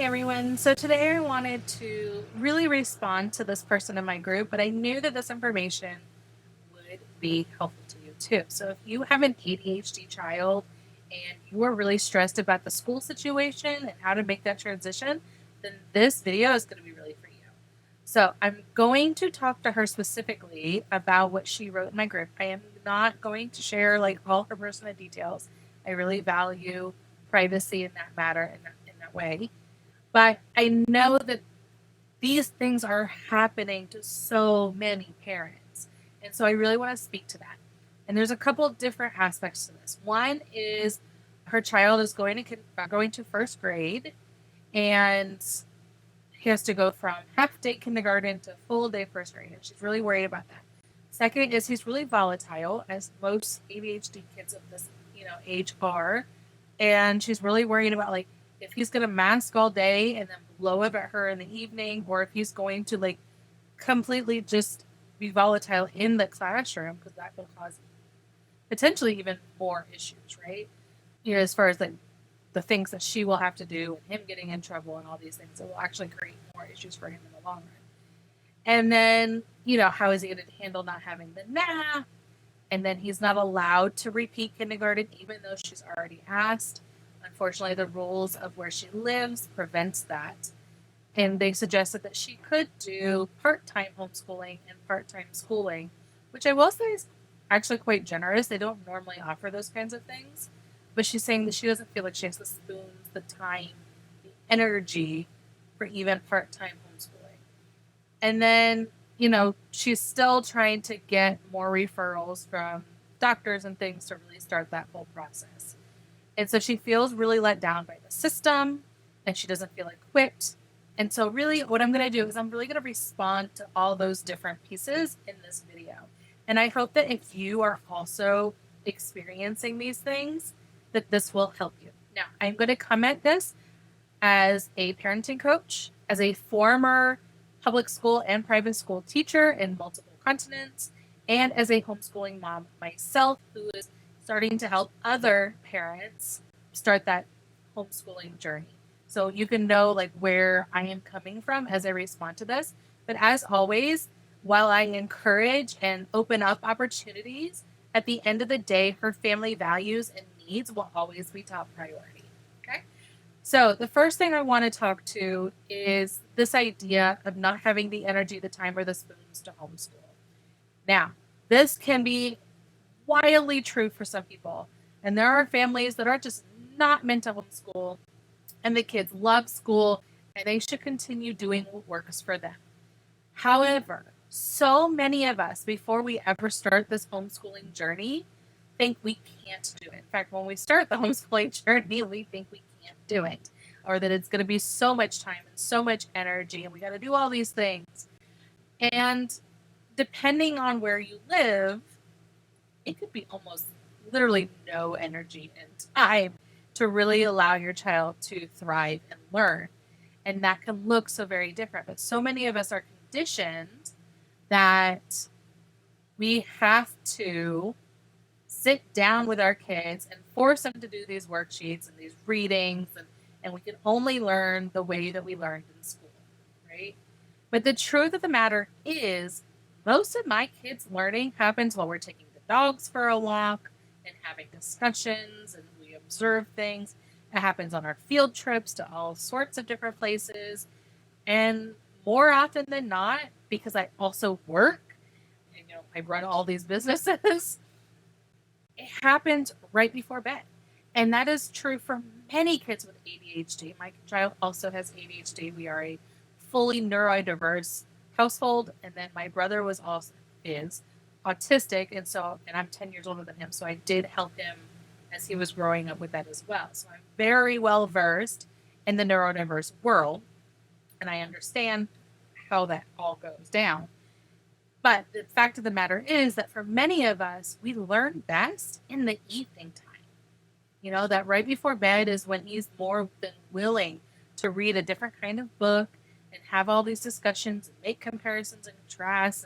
Hey everyone. So today I wanted to really respond to this person in my group, but I knew that this information would be helpful to you too. So if you have an ADHD child and you are really stressed about the school situation and how to make that transition, then this video is going to be really for you. So I'm going to talk to her specifically about what she wrote in my group. I am not going to share like all her personal details. I really value privacy in that matter in that way. But I know that these things are happening to so many parents. And so I really want to speak to that. And there's a couple of different aspects to this. One is her child is going to first grade, and he has to go from half day kindergarten to full day first grade. And she's really worried about that. Second is he's really volatile, as most ADHD kids of this, age are. And she's really worried about like if he's gonna mask all day and then blow up at her in the evening, or if he's going to like completely just be volatile in the classroom, because that will cause potentially even more issues, right? As far as like the things that she will have to do and him getting in trouble and all these things, it will actually create more issues for him in the long run. And then, how is he going to handle not having the nap? And then he's not allowed to repeat kindergarten, even though she's already asked. Unfortunately, the rules of where she lives prevents that. And they suggested that she could do part-time homeschooling and part-time schooling, which I will say is actually quite generous. They don't normally offer those kinds of things. But she's saying that she doesn't feel like she has the spoons, the time, the energy for even part-time homeschooling. And then, she's still trying to get more referrals from doctors and things to really start that whole process. And so she feels really let down by the system, and she doesn't feel equipped. And so really what I'm going to do is I'm really going to respond to all those different pieces in this video. And I hope that if you are also experiencing these things, that this will help you. Now, I'm going to come at this as a parenting coach, as a former public school and private school teacher in multiple continents, and as a homeschooling mom myself who is starting to help other parents start that homeschooling journey. So you can know like where I am coming from as I respond to this. But as always, while I encourage and open up opportunities, at the end of the day, her family values and needs will always be top priority. Okay. So the first thing I want to talk to is this idea of not having the energy, the time, or the spoons to homeschool. Now, this can be wildly true for some people. And there are families that are just not meant to homeschool, and the kids love school, and they should continue doing what works for them. However, so many of us, before we ever start this homeschooling journey, think we can't do it. In fact, when we start the homeschooling journey, we think we can't do it, or that it's going to be so much time and so much energy, and we got to do all these things. And depending on where you live, it could be almost literally no energy and time to really allow your child to thrive and learn. And that can look so very different. But so many of us are conditioned that we have to sit down with our kids and force them to do these worksheets and these readings, and we can only learn the way that we learned in school, right? But the truth of the matter is, most of my kids' learning happens while we're taking the dogs for a walk and having discussions, and we observe things. It happens on our field trips to all sorts of different places. And more often than not, because I also work and I run all these businesses, it happens right before bed. And that is true for many kids with ADHD. My child also has ADHD. We are a fully neurodiverse household. And then my brother is autistic. And I'm 10 years older than him. So I did help him as he was growing up with that as well. So I'm very well versed in the neurodiverse world. And I understand how that all goes down. But the fact of the matter is that for many of us, we learn best in the evening time. That right before bed is when he's more than willing to read a different kind of book and have all these discussions and make comparisons and contrasts.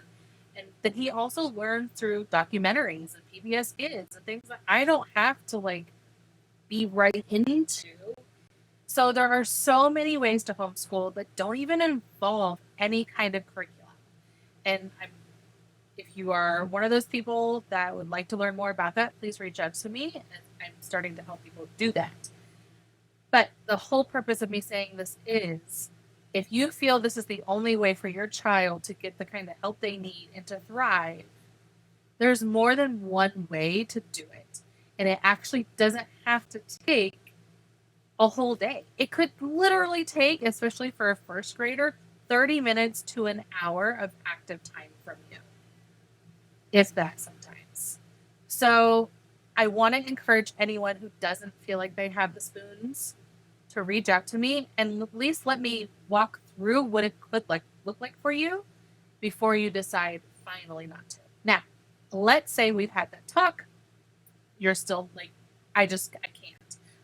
And then he also learns through documentaries and PBS Kids and things that I don't have to be right into. So there are so many ways to homeschool that don't even involve any kind of curriculum. And if you are one of those people that would like to learn more about that, please reach out to me. And I'm starting to help people do that. But the whole purpose of me saying this is if you feel this is the only way for your child to get the kind of help they need and to thrive, there's more than one way to do it. And it actually doesn't have to take a whole day. It could literally take, especially for a first grader, 30 minutes to an hour of active time from you, if that sometimes. So I want to encourage anyone who doesn't feel like they have the spoons to reach out to me and at least let me walk through what it could look like for you before you decide finally not to. Now, let's say we've had that talk. You're still like, I can't.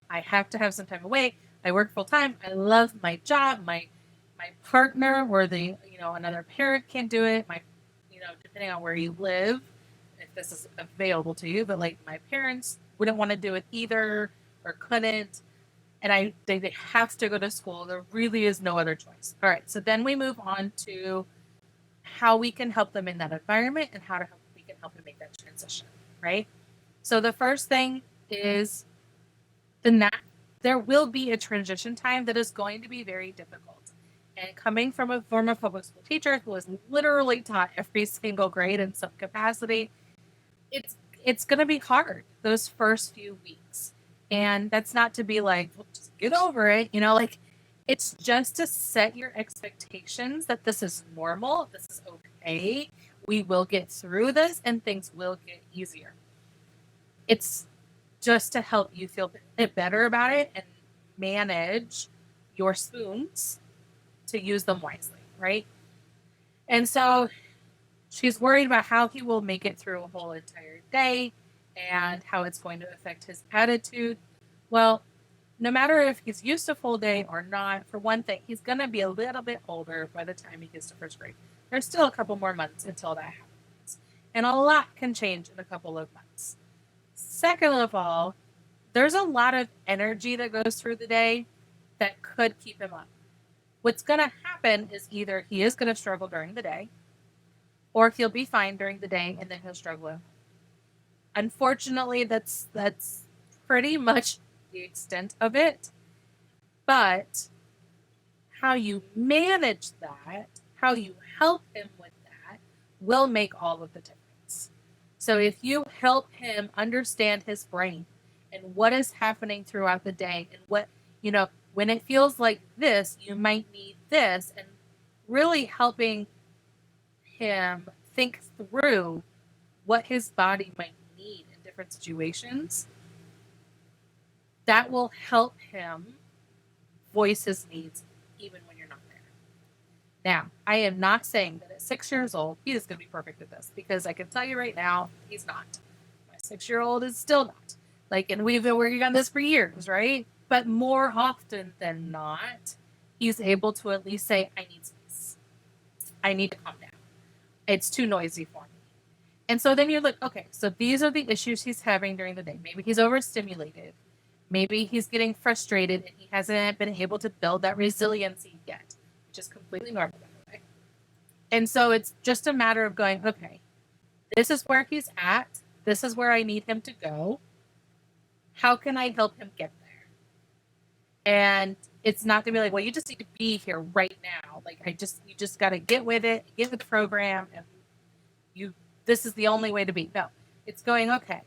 I have to have some time away. I work full time. I love my job. My partner or another parent can't do it. Depending on where you live, if this is available to you, but like my parents wouldn't want to do it either or couldn't. And they have to go to school. There really is no other choice. All right. So then we move on to how we can help them in that environment and we can help them make that transition. Right. So the first thing is there will be a transition time that is going to be very difficult. And coming from a former public school teacher who has literally taught every single grade in some capacity, it's going to be hard those first few weeks. And that's not to be like, well, just get over it. It's just to set your expectations that this is normal. This is okay. We will get through this and things will get easier. It's just to help you feel better about it and manage your spoons to use them wisely, right? And so she's worried about how he will make it through a whole entire day and how it's going to affect his attitude. Well, no matter if he's used to full day or not, for one thing, he's going to be a little bit older by the time he gets to first grade. There's still a couple more months until that happens. And a lot can change in a couple of months. Second of all, there's a lot of energy that goes through the day that could keep him up. What's going to happen is either he is going to struggle during the day or he'll be fine during the day and then he'll struggle. Unfortunately, that's pretty much the extent of it. But how you manage that, how you help him with that, will make all of the difference. So if you help him understand his brain and what is happening throughout the day and when it feels like this, you might need this, and really helping him think through what his body might need in different situations, that will help him voice his needs even when you're not there. Now, I am not saying that at 6 years old, he is going to be perfect at this, because I can tell you right now, he's not. My 6-year-old is still not. And we've been working on this for years, right? But more often than not, he's able to at least say, I need space. I need to calm down. It's too noisy for me. And so then you're like, okay, so these are the issues he's having during the day. Maybe he's overstimulated. Maybe he's getting frustrated and he hasn't been able to build that resiliency yet, which is completely normal, by the way. And so it's just a matter of going, okay, this is where he's at. This is where I need him to go. How can I help him get there? And it's not gonna be like, well, you just need to be here right now. You just got to get with it, get with the program, and this is the only way to be. No, it's going, okay,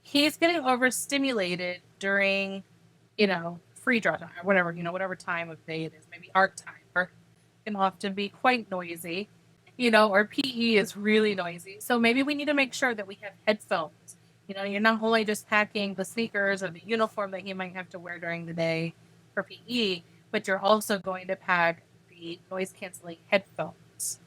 he's getting overstimulated during, free draw time or whatever, whatever time of day it is, maybe art time, or can often be quite noisy, or PE is really noisy. So maybe we need to make sure that we have headphones. You're not only just packing the sneakers or the uniform that he might have to wear during the day for PE, but you're also going to pack the noise canceling headphones,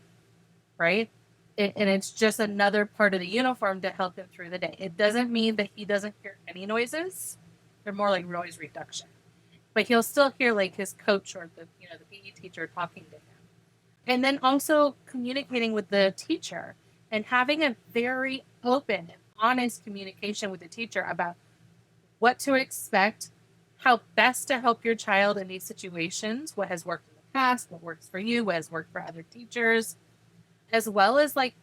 right? And it's just another part of the uniform to help him through the day. It doesn't mean that he doesn't hear any noises. They're more like noise reduction. But he'll still hear his coach or the PE teacher talking to him. And then also communicating with the teacher and having a very open and honest communication with the teacher about what to expect, how best to help your child in these situations, what has worked in the past, what works for you, what has worked for other teachers, as well as like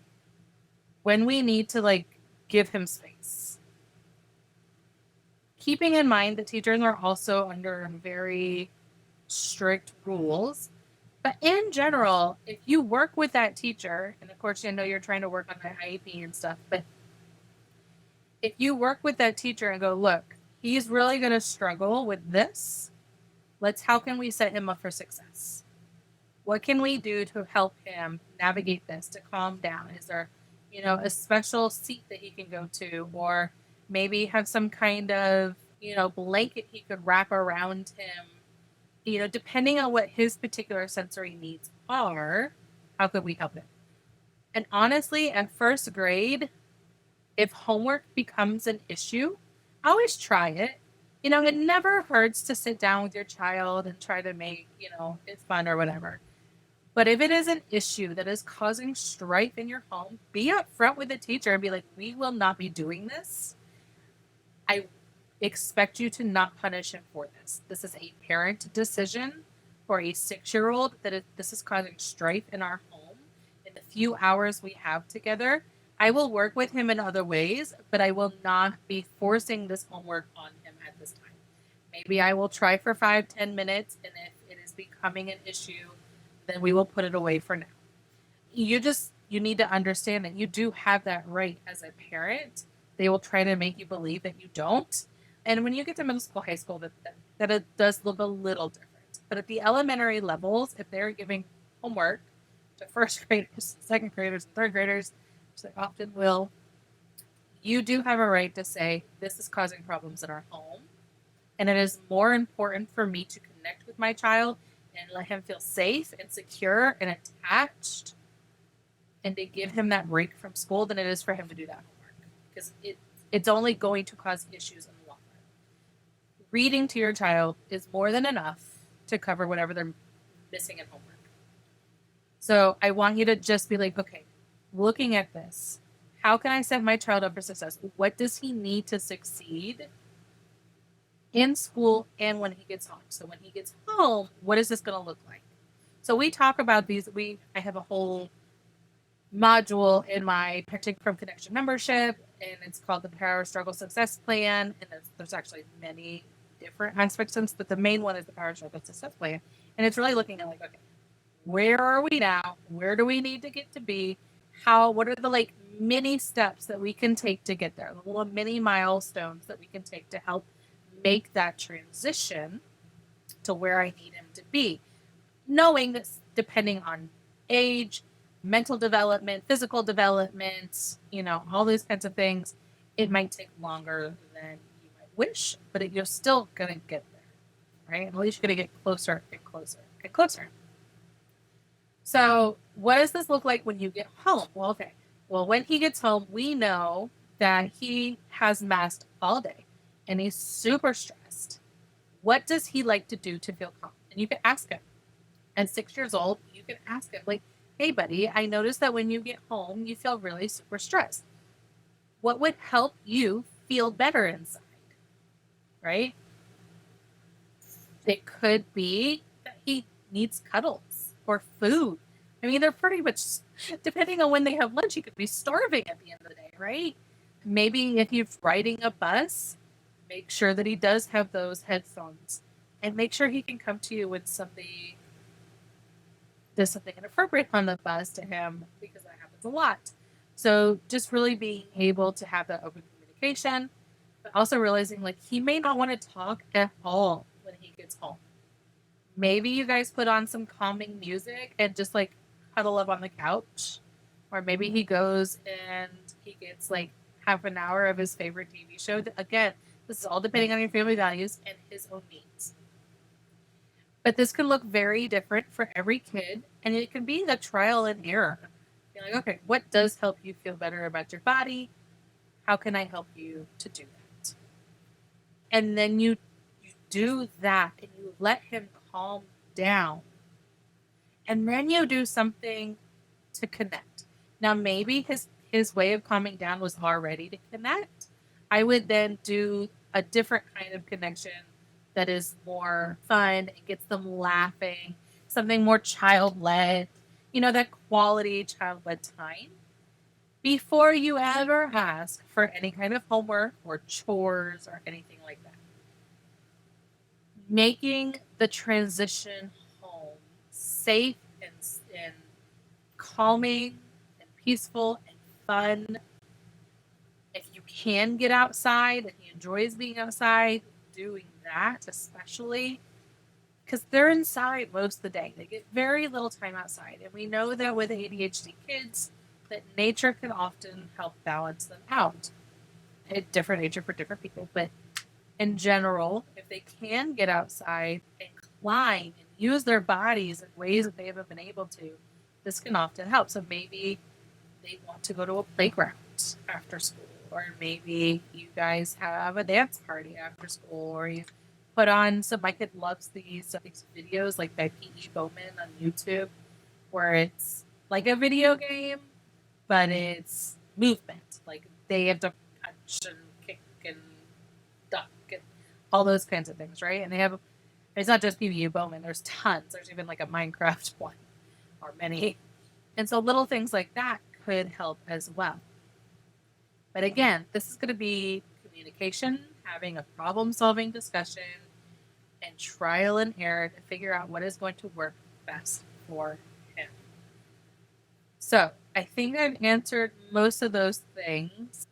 when we need to like give him space. Keeping in mind that teachers are also under very strict rules. But in general, if you work with that teacher, and of course, I know you're trying to work on the IEP and stuff, but if you work with that teacher and go, look, he's really going to struggle with this. How can we set him up for success? What can we do to help him navigate this, to calm down? Is there, a special seat that he can go to, or maybe have some kind of, blanket he could wrap around him, depending on what his particular sensory needs are, how could we help him? And honestly, at first grade, if homework becomes an issue, always try it. It never hurts to sit down with your child and try to make, it fun or whatever. But if it is an issue that is causing strife in your home, be upfront with the teacher and be like, we will not be doing this. I expect you to not punish him for this. This is a parent decision for a 6-year-old this is causing strife in our home. In the few hours we have together, I will work with him in other ways, but I will not be forcing this homework on him at this time. Maybe I will try for 5-10 minutes, and if it is becoming an issue, then we will put it away for now. You need to understand that you do have that right as a parent. They will try to make you believe that you don't. And when you get to middle school, high school, that it does look a little different. But at the elementary levels, if they're giving homework to first graders, second graders, and third graders, which they often will, you do have a right to say, this is causing problems in our home. And it is more important for me to connect with my child and let him feel safe and secure and attached and to give him that break from school than it is for him to do that homework. Because it's only going to cause issues in the long run. Reading to your child is more than enough to cover whatever they're missing in homework. So I want you to just be like, okay, looking at this, how can I set my child up for success? What does he need to succeed in school and when he gets home? So when he gets home, what is this going to look like? So we talk about these. I have a whole module in my Parenting from Connection membership, and it's called the Power Struggle Success Plan. And there's actually many different aspects, but the main one is the Power Struggle Success Plan. And it's really looking at like, okay, where are we now? Where do we need to get to be? What are the like mini steps that we can take to get there? The little mini milestones that we can take to help make that transition to where I need him to be. Knowing that depending on age, mental development, physical development, all these kinds of things, it might take longer than you might wish, but you're still going to get there, right? At least you're going to get closer and closer and closer. So what does this look like when you get home? Well, okay. Well, when he gets home, we know that he has masked all day and he's super stressed. What does he like to do to feel calm? And you can ask him. At 6 years old, you can ask him, like, hey, buddy, I noticed that when you get home, you feel really super stressed. What would help you feel better inside? Right? It could be that he needs cuddles or food. I mean, they're pretty much, depending on when they have lunch, he could be starving at the end of the day, right? Maybe if you're riding a bus, make sure that he does have those headphones and make sure he can come to you with there's something inappropriate on the bus to him, because that happens a lot. So just really being able to have that open communication, but also realizing like he may not want to talk at all when he gets home. Maybe you guys put on some calming music and just like cuddle up on the couch. Or maybe he goes and he gets like half an hour of his favorite TV show. Again, this is all depending on your family values and his own needs. But this can look very different for every kid, and it can be the trial and error. You're like, okay, what does help you feel better about your body? How can I help you to do that? And then you do that, and you let him calm down. And then you do something to connect. Now, maybe his way of calming down was already to connect. I would then do a different kind of connection that is more fun and gets them laughing, something more child led, that quality child led time before you ever ask for any kind of homework or chores or anything like that. Making the transition home safe and calming and peaceful and fun. If you can get outside and he enjoys being outside, doing that especially because they're inside most of the day. They get very little time outside. And we know that with ADHD kids, that nature can often help balance them out. It's different nature for different people, but in general, if they can get outside and climb and use their bodies in ways that they haven't been able to, this can often help. So maybe they want to go to a playground after school, or maybe you guys have a dance party after school, or you put on some. My kid loves these videos like by P.E. Bowman on YouTube, where it's like a video game, but it's movement. Like they have to punch and kick and duck and all those kinds of things, right? And they have. It's not just P.E. Bowman. There's tons. There's even like a Minecraft one, or many. And so little things like that could help as well. But again, this is going to be communication, having a problem-solving discussion, and trial and error to figure out what is going to work best for him. So I think I've answered most of those things.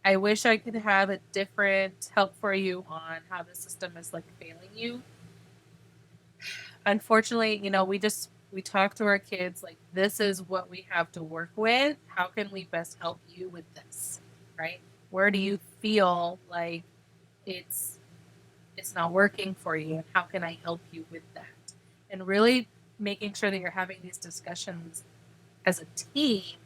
I wish I could have a different help for you on how the system is like failing you. Unfortunately, we talk to our kids like this is what we have to work with. How can we best help you with this? Right? Where do you feel like it's not working for you, and how can I help you with that? And really making sure that you're having these discussions as a team,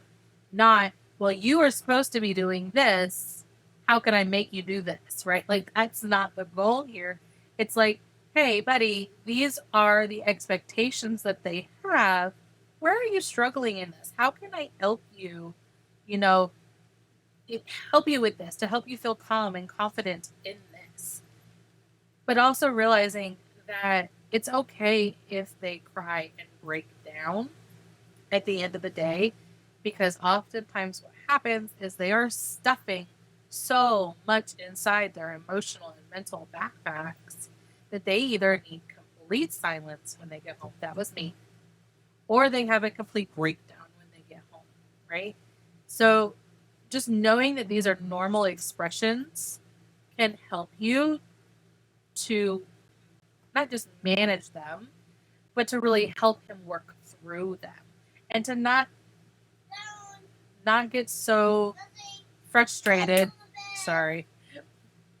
not, well, you are supposed to be doing this. How can I make you do this? Right? Like that's not the goal here. It's like, hey, buddy, these are the expectations that they have. Where are you struggling in this? How can I help you, help you with this to help you feel calm and confident in this? But also realizing that it's okay if they cry and break down at the end of the day, because oftentimes what happens is they are stuffing so much inside their emotional and mental backpacks that they either need complete silence when they get home. That was me. Or they have a complete breakdown when they get home, right? So just knowing that these are normal expressions can help you to not just manage them, but to really help him work through them. And to not get so frustrated. Sorry.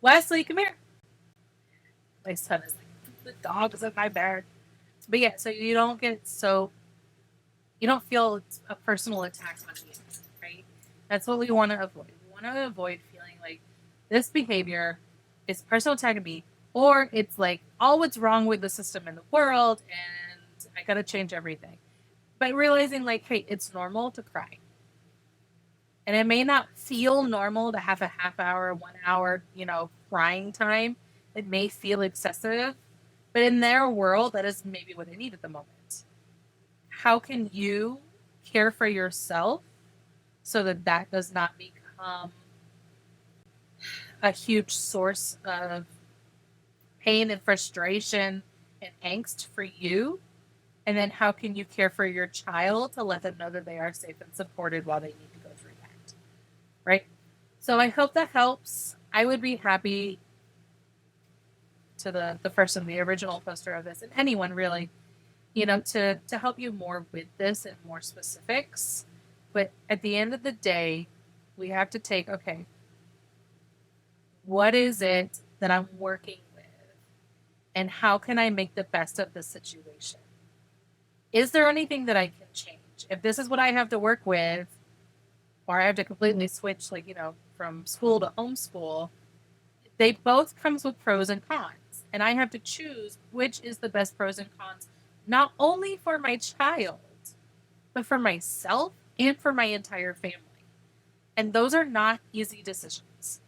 Wesley, come here. My son is like, the dog is in my bed. But yeah, so you don't feel it's a personal attack on you, right? That's what we want to avoid. We want to avoid feeling like this behavior is personal attack on me, or it's like all what's wrong with the system in the world and I got to change everything. But realizing like, hey, it's normal to cry. And it may not feel normal to have a half hour, 1 hour, crying time. It may feel excessive, but in their world, that is maybe what they need at the moment. How can you care for yourself so that that does not become a huge source of pain and frustration and angst for you? And then how can you care for your child to let them know that they are safe and supported while they need to go through that? Right? So I hope that helps. I would be happy to the person, the original poster of this, and anyone really, to help you more with this and more specifics. But at the end of the day, we have to take, okay, what is it that I'm working with? And how can I make the best of the situation? Is there anything that I can change? If this is what I have to work with, or I have to completely switch, from school to homeschool, they both comes with pros and cons. And I have to choose which is the best pros and cons, not only for my child, but for myself and for my entire family. And those are not easy decisions.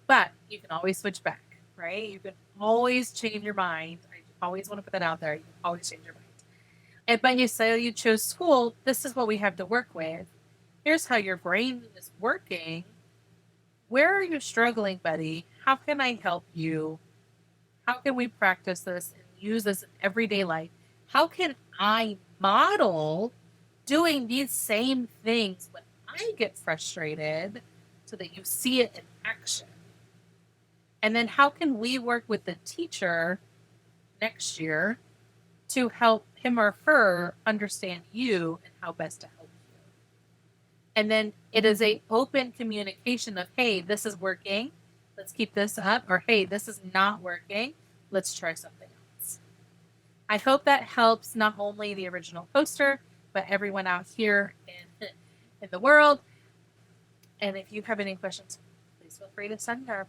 But you can always switch back. right? You can always change your mind. I always want to put that out there. You can always change your mind. And but you say you chose school, this is what we have to work with. Here's how your brain is working. Where are you struggling, buddy? How can I help you? How can we practice this and use this in everyday life? How can I model doing these same things when I get frustrated so that you see it in action? And then how can we work with the teacher next year to help him or her understand you and how best to help you? And then it is a open communication of, hey, this is working. Let's keep this up. Or, hey, this is not working. Let's try something else. I hope that helps not only the original poster, but everyone out here in the world. And if you have any questions, please feel free to send them.